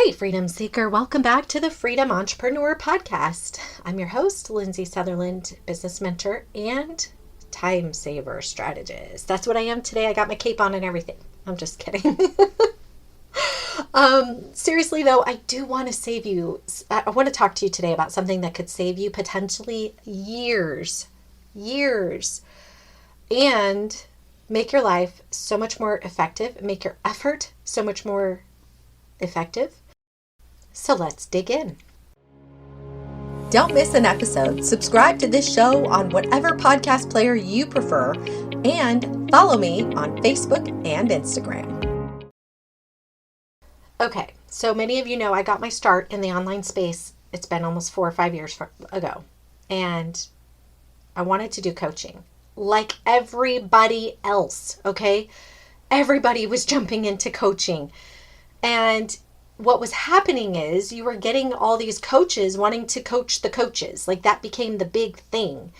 Hey, Freedom Seeker. Welcome back to the Freedom Entrepreneur Podcast. I'm your host, Lindsay Sutherland, business mentor and time saver strategist. That's what I am today. I got my cape on and everything. I'm just kidding. Seriously, though, I do want to save you. I want to talk to you today about something that could save you potentially years, and make your life so much more effective, make your effort so much more effective. So let's dig in. Don't miss an episode. Subscribe to this show on whatever podcast player you prefer and follow me on Facebook and Instagram. Okay, so many of you know I got my start in the online space. It's been almost 4 or 5 years ago. And I wanted to do coaching like everybody else, okay? Everybody was jumping into coaching. And what was happening is you were getting all these coaches wanting to coach the coaches. Like that became the big thing.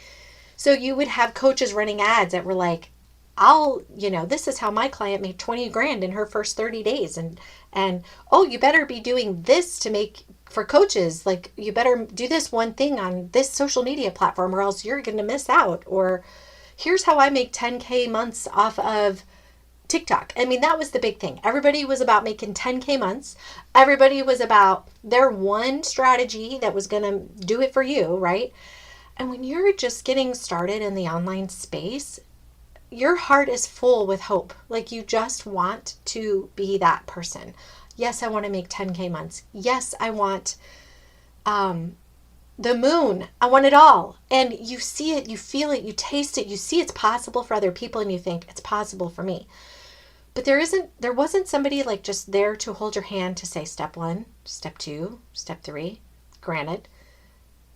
So you would have coaches running ads that were like, this is how my client made 20 grand in her first 30 days. And oh, you better be doing this to make for coaches. Like you better do this one thing on this social media platform or else you're going to miss out. Or here's how I make 10K months off of TikTok. I mean, that was the big thing. Everybody was about making 10K months. Everybody was about their one strategy that was going to do it for you, right? And when you're just getting started in the online space, your heart is full with hope. Like you just want to be that person. Yes, I want to make 10K months. Yes, I want the moon. I want it all. And you see it, you feel it, you taste it, you see it's possible for other people and you think it's possible for me. But there wasn't somebody like just there to hold your hand to say step 1, step 2, step 3. Granted,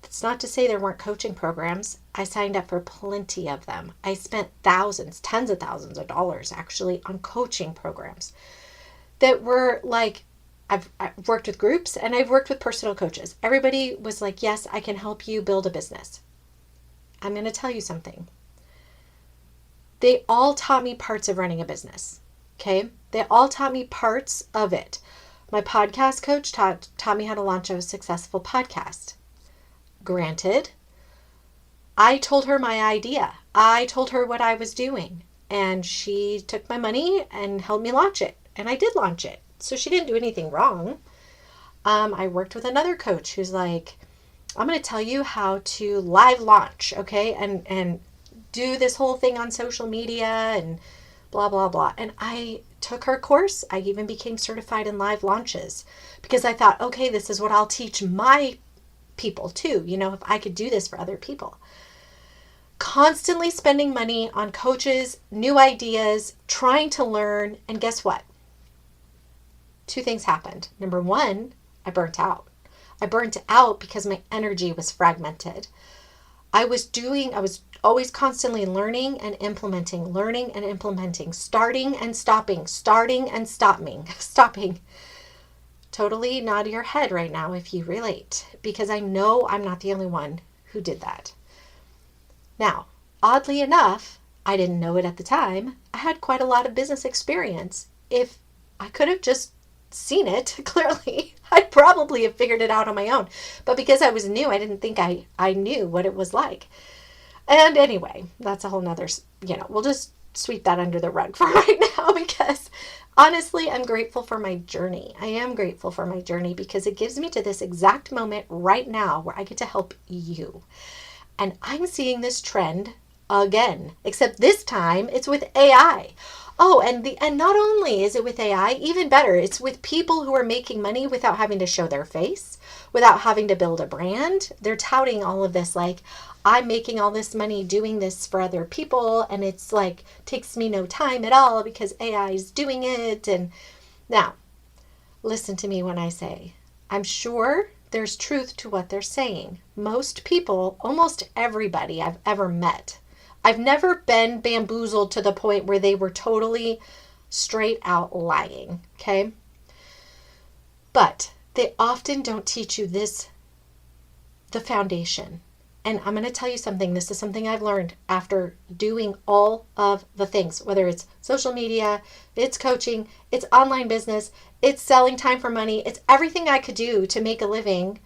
that's not to say there weren't coaching programs. I signed up for plenty of them. I spent thousands, tens of thousands of dollars actually on coaching programs that were like, I've worked with groups and I've worked with personal coaches. Everybody was like, yes, I can help you build a business. I'm going to tell you something. They all taught me parts of running a business. Okay, they all taught me parts of it. My podcast coach taught me how to launch a successful podcast. Granted, I told her my idea. I told her what I was doing. And she took my money and helped me launch it. And I did launch it. So she didn't do anything wrong. I worked with another coach who's like, I'm going to tell you how to live launch, okay? And do this whole thing on social media and blah, blah, blah. And I took her course. I even became certified in live launches because I thought, okay, this is what I'll teach my people too. If I could do this for other people. Constantly spending money on coaches, new ideas, trying to learn. And guess what? 2 things happened. Number 1, I burnt out. I burnt out because my energy was fragmented. I was always constantly learning and implementing, starting and stopping. Totally nod your head right now if you relate, because I know I'm not the only one who did that. Now, oddly enough, I didn't know it at the time. I had quite a lot of business experience. If I could have just seen it clearly, I'd probably have figured it out on my own. But because I was new, I didn't think I knew what it was like. And anyway, that's a whole nother, we'll just sweep that under the rug for right now because honestly, I'm grateful for my journey. I am grateful for my journey because it gives me to this exact moment right now where I get to help you. And I'm seeing this trend again, except this time it's with AI. Oh, and not only is it with AI, even better, it's with people who are making money without having to show their face, without having to build a brand. They're touting all of this like, I'm making all this money doing this for other people, and it's like, takes me no time at all because AI is doing it. And now, listen to me when I say, I'm sure there's truth to what they're saying. Most people, almost everybody I've ever met, I've never been bamboozled to the point where they were totally straight out lying, okay? But they often don't teach you the foundation. And I'm going to tell you something. This is something I've learned after doing all of the things, whether it's social media, it's coaching, it's online business, it's selling time for money. It's everything I could do to make a living,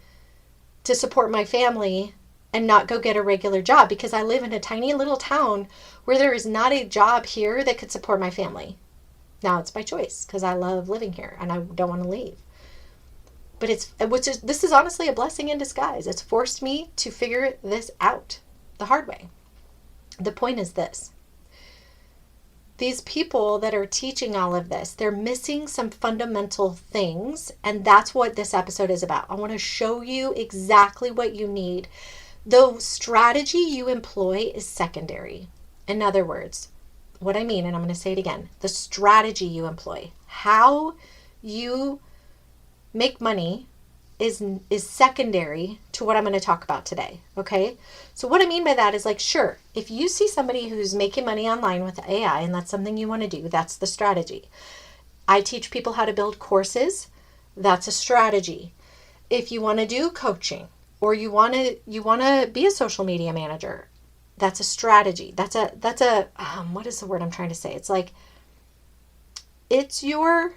to support my family and not go get a regular job, because I live in a tiny little town where there is not a job here that could support my family. Now it's by choice because I love living here and I don't want to leave. But this is honestly a blessing in disguise. It's forced me to figure this out the hard way. The point is this. These people that are teaching all of this, they're missing some fundamental things, and that's what this episode is about. I want to show you exactly what you need. The strategy you employ is secondary. In other words, what I mean, and I'm going to say it again, the strategy you employ, how you make money is secondary to what I'm going to talk about today. Okay. So what I mean by that is, like, sure, if you see somebody who's making money online with AI and that's something you want to do, that's the strategy. I teach people how to build courses. That's a strategy. If you want to do coaching or you want to be a social media manager, that's a strategy. That's a what is the word I'm trying to say? It's like, it's your,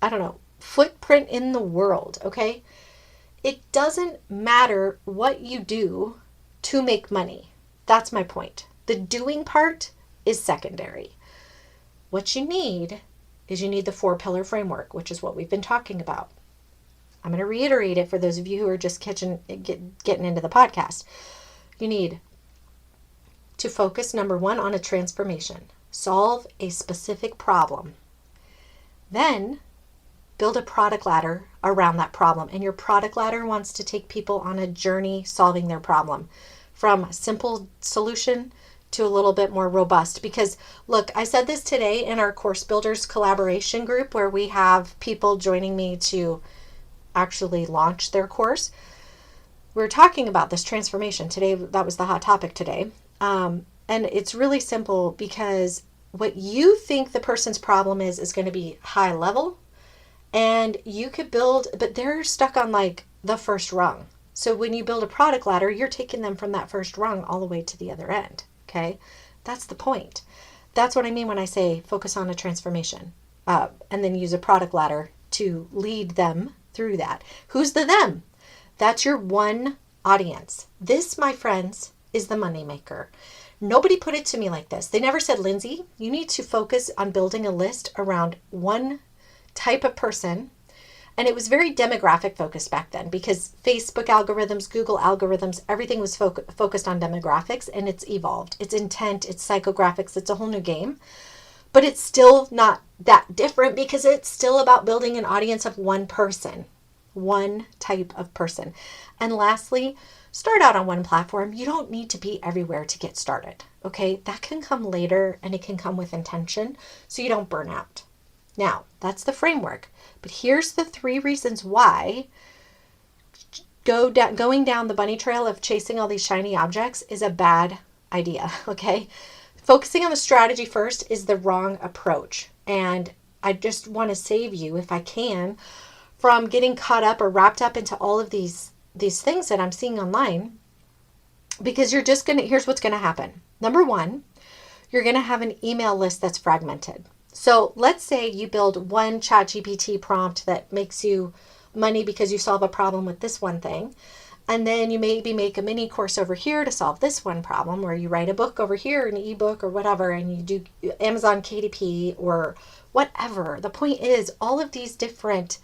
I don't know, footprint in the world, okay? It doesn't matter what you do to make money. That's my point. The doing part is secondary. What you need is you need the 4-pillar framework, which is what we've been talking about. I'm going to reiterate it for those of you who are just getting into the podcast. You need to focus, number 1, on a transformation. Solve a specific problem. Then build a product ladder around that problem. And your product ladder wants to take people on a journey solving their problem, from a simple solution to a little bit more robust. Because look, I said this today in our Course Builders collaboration group, where we have people joining me to actually launch their course. We're talking about this transformation today. That was the hot topic today. And it's really simple, because what you think the person's problem is going to be high level. And you could build, but they're stuck on like the first rung. So when you build a product ladder, you're taking them from that first rung all the way to the other end. Okay. That's the point. That's what I mean when I say focus on a transformation, and then use a product ladder to lead them through that. Who's the them? That's your one audience. This, my friends, is the moneymaker. Nobody put it to me like this. They never said, Lindsay, you need to focus on building a list around one type of person. And it was very demographic focused back then, because Facebook algorithms, Google algorithms, everything was focused on demographics, and it's evolved. It's intent, it's psychographics, it's a whole new game. But it's still not that different, because it's still about building an audience of one person, one type of person. And lastly, start out on one platform. You don't need to be everywhere to get started. Okay, that can come later, and it can come with intention, so you don't burn out. Now, that's the framework. But here's the 3 reasons why going down the bunny trail of chasing all these shiny objects is a bad idea, okay? Focusing on the strategy first is the wrong approach. And I just want to save you, if I can, from getting caught up or wrapped up into all of these things that I'm seeing online, because here's what's going to happen. Number 1, you're going to have an email list that's fragmented. So let's say you build one ChatGPT prompt that makes you money because you solve a problem with this one thing. And then you maybe make a mini course over here to solve this one problem, or you write a book over here, an ebook or whatever, and you do Amazon KDP or whatever. The point is, all of these different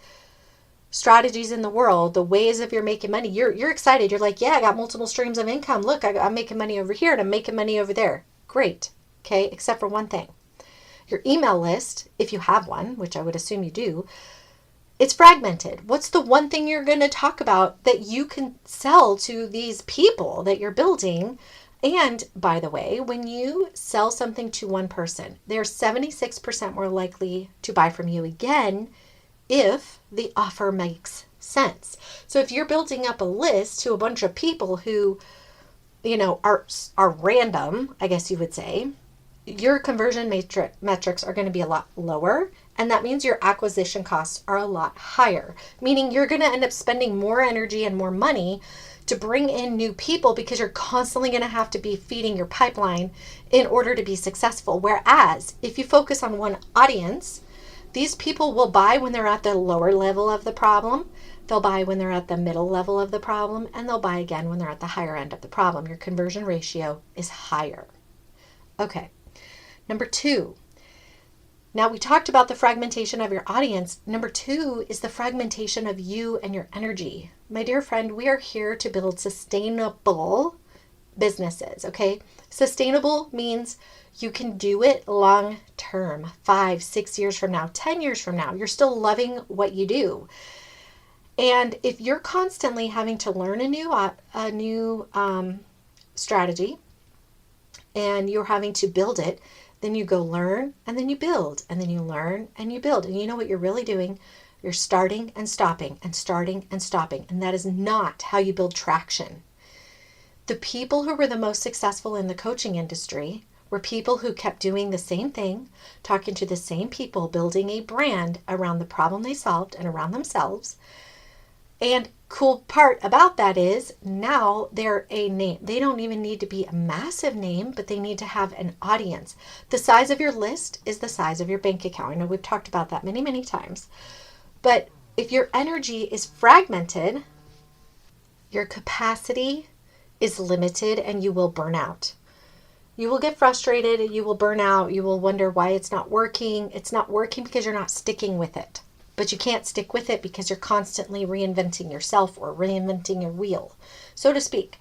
strategies in the world, the ways of your making money, you're excited. You're like, yeah, I got multiple streams of income. Look, I'm making money over here and I'm making money over there. Great. Okay. Except for one thing. Your email list, if you have one, which I would assume you do, it's fragmented. What's the one thing you're going to talk about that you can sell to these people that you're building? And by the way, when you sell something to one person, they're 76% more likely to buy from you again if the offer makes sense. So if you're building up a list to a bunch of people who, are random, I guess you would say, your conversion metrics are going to be a lot lower, And that means your acquisition costs are a lot higher, meaning you're going to end up spending more energy and more money to bring in new people because you're constantly going to have to be feeding your pipeline in order to be successful. Whereas if you focus on one audience, these people will buy when they're at the lower level of the problem. They'll buy when they're at the middle level of the problem, and they'll buy again when they're at the higher end of the problem. Your conversion ratio is higher. Okay. Number 2. Now we talked about the fragmentation of your audience. Number 2 is the fragmentation of you and your energy. My dear friend, we are here to build sustainable businesses, okay? Sustainable means you can do it long term, 5, 6 years from now, 10 years from now. You're still loving what you do. And if you're constantly having to learn a new strategy and you're having to build it, then you go learn and then you build and then you learn and you build. And you know what you're really doing? You're starting and stopping and starting and stopping. And that is not how you build traction. The people who were the most successful in the coaching industry were people who kept doing the same thing, talking to the same people, building a brand around the problem they solved and around themselves. And cool part about that is now they're a name. They don't even need to be a massive name, but they need to have an audience. The size of your list is the size of your bank account. I know we've talked about that many, many times. But if your energy is fragmented, your capacity is limited and you will burn out. You will get frustrated and you will burn out. You will wonder why it's not working. It's not working because you're not sticking with it. But you can't stick with it because you're constantly reinventing yourself or reinventing your wheel, so to speak.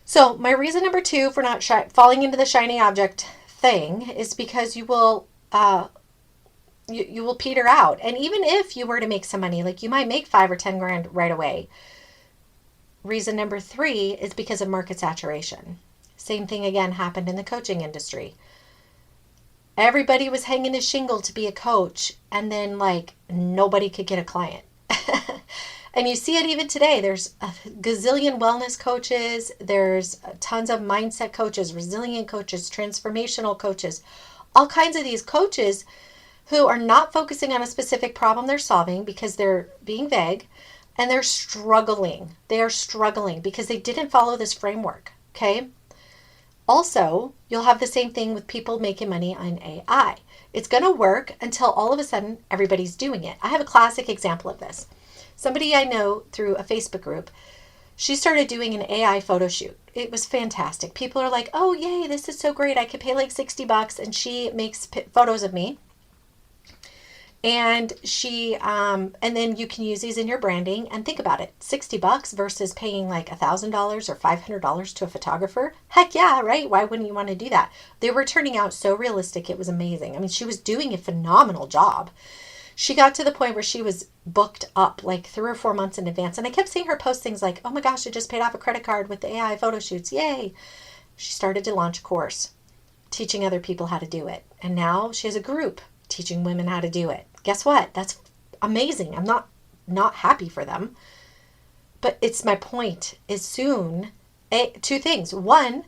So my reason number 2 for not falling into the shiny object thing is because you will you will peter out. And even if you were to make some money, like you might make 5 or 10 grand right away. Reason number 3 is because of market saturation. Same thing again happened in the coaching industry. Everybody was hanging the shingle to be a coach, and then like nobody could get a client. And you see it even today. There's a gazillion wellness coaches. There's tons of mindset coaches, resilient coaches, transformational coaches, all kinds of these coaches who are not focusing on a specific problem they're solving because they're being vague, and they're struggling. They are struggling because they didn't follow this framework, okay? Also, you'll have the same thing with people making money on AI. It's going to work until all of a sudden everybody's doing it. I have a classic example of this. Somebody I know through a Facebook group, she started doing an AI photo shoot. It was fantastic. People are like, oh, yay, this is so great. I could pay like $60 and she makes photos of me. And and then you can use these in your branding. And think about it, $60 versus paying like $1,000 or $500 to a photographer. Heck yeah, right? Why wouldn't you want to do that? They were turning out so realistic. It was amazing. I mean, she was doing a phenomenal job. She got to the point where she was booked up like 3 or 4 months in advance. And I kept seeing her post things like, oh my gosh, I just paid off a credit card with the AI photo shoots. Yay. She started to launch a course teaching other people how to do it. And now she has a group teaching women how to do it. Guess what? That's amazing. I'm not happy for them. But it's my point is soon, 2 things. 1,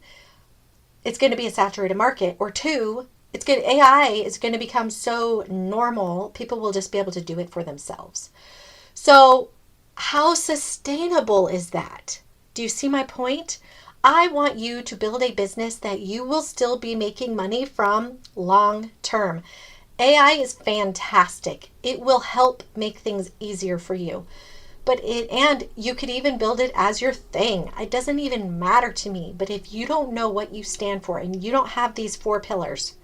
it's going to be a saturated market. Or 2, AI is going to become so normal, people will just be able to do it for themselves. So how sustainable is that? Do you see my point? I want you to build a business that you will still be making money from long term. AI is fantastic. It will help make things easier for you. And you could even build it as your thing. It doesn't even matter to me. But if you don't know what you stand for and you don't have these 4 pillars,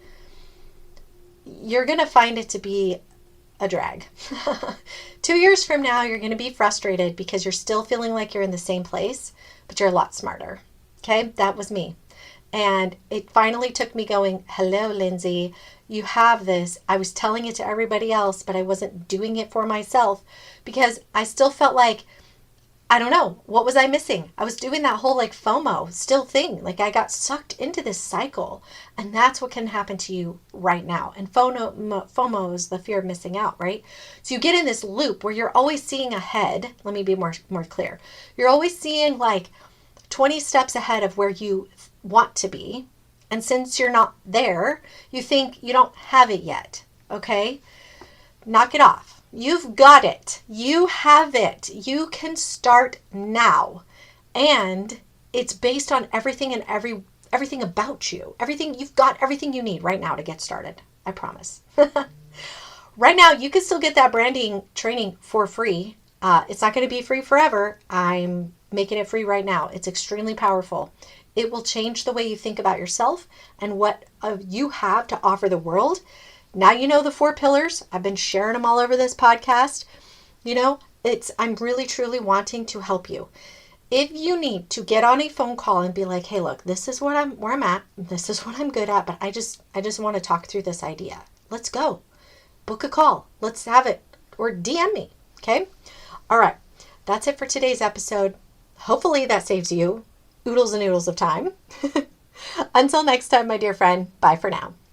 you're going to find it to be a drag. 2 years from now, you're going to be frustrated because you're still feeling like you're in the same place, but you're a lot smarter. Okay, that was me. And it finally took me going, hello, Lindsay, you have this. I was telling it to everybody else, but I wasn't doing it for myself because I still felt like, I don't know, what was I missing? I was doing that whole like FOMO still thing. Like I got sucked into this cycle, and that's what can happen to you right now. And FOMO is the fear of missing out, right? So you get in this loop where you're always seeing ahead. Let me be more clear. You're always seeing like 20 steps ahead of where you want to be. And since you're not there, you think you don't have it yet. Okay. Knock it off. You've got it. You have it. You can start now. And it's based on everything and everything about you. Everything you've got everything you need right now to get started. I promise. Right now, you can still get that branding training for free. It's not going to be free forever. I'm making it free right now. It's extremely powerful. It will change the way you think about yourself and what you have to offer the world. Now you know the 4 pillars. I've been sharing them all over this podcast. I'm really truly wanting to help you. If you need to get on a phone call and be like, hey, look, this is where I'm at. This is what I'm good at, but I just want to talk through this idea. Let's go. Book a call. Let's have it. Or DM me. Okay? All right. That's it for today's episode. Hopefully that saves you oodles and oodles of time. Until next time, my dear friend. Bye for now.